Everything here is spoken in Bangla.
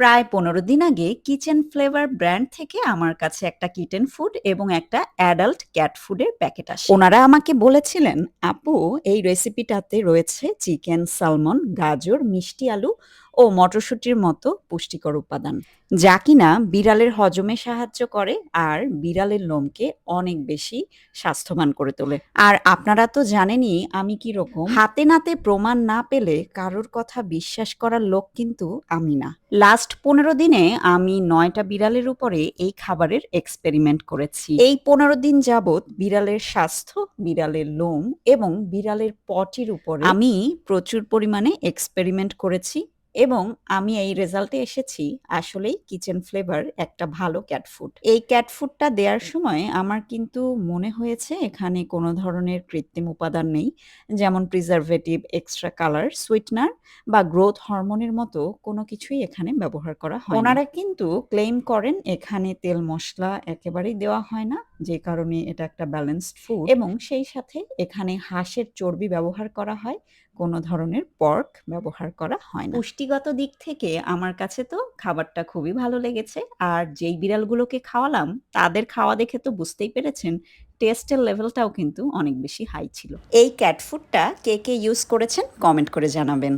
প্রায় ১৫ দিন আগে কিচেন ফ্লেভার ব্র্যান্ড থেকে আমার কাছে একটা কিটেন ফুড এবং একটা অ্যাডাল্ট ক্যাট ফুডের প্যাকেট আসে। ওনারা আমাকে বলেছিলেন, আপু এই রেসিপিটাতে রয়েছে চিকেন, সালমন, গাজর, মিষ্টি আলু ও মটরশুঁটির মতো পুষ্টিকর উপাদান, যা কিনা বিড়ালের হজমে সাহায্য করে আর বিড়ালের লোমকে অনেক বেশি স্বাস্থ্যবান করে তোলে। আর আপনারা তো জানেনই আমি কিরকম, হাতে নাতে প্রমাণ না পেলে কারোর কথা বিশ্বাস করার লোক কিন্তু আমি না। লাস্ট ১৫ দিনে আমি ৯টা বিড়ালের উপরে এই খাবারের এক্সপেরিমেন্ট করেছি। এই ১৫ দিন যাবৎ বিড়ালের স্বাস্থ্য, বিড়ালের লোম এবং বিড়ালের পটির উপরে আমি প্রচুর পরিমাণে এক্সপেরিমেন্ট করেছি এবং আমি এই রেজাল্টে এসেছি আসলেই কিচেন ফ্লেভার একটা ভালো ক্যাট ফুড। এই ক্যাট ফুডটা দেওয়ার সময় আমার কিন্তু মনে হয়েছে এখানে কোনো ধরনের কৃত্রিম উপাদান নেই, যেমন প্রিজারভেটিভ, এক্সট্রা কালার, সুইটনার বা গ্রোথ হরমোনের মতো কোনো কিছুই এখানে ব্যবহার করা হয় না। ওনারা কিন্তু ক্লেম করেন এখানে তেল মশলা একেবারেই দেওয়া হয় না, যে কারণে এটা একটা ব্যালেন্সড ফুড এবং সেই সাথে এখানে হাঁসের চর্বি ব্যবহার করা হয়, কোনো ধরনের পর্ক ব্যবহার করা হয় না। পুষ্টিগত দিক থেকে আমার কাছে তো খাবারটা খুবই ভালো লেগেছে। আর যেই বিড়ালগুলোকে খাওয়ালাম তাদের খাওয়া দেখে তো বুঝতেই পেরেছেন টেস্টের লেভেলটাও কিন্তু অনেক বেশি হাই ছিল। এই ক্যাট ফুডটা কে ইউজ করেছেন কমেন্ট করে জানাবেন।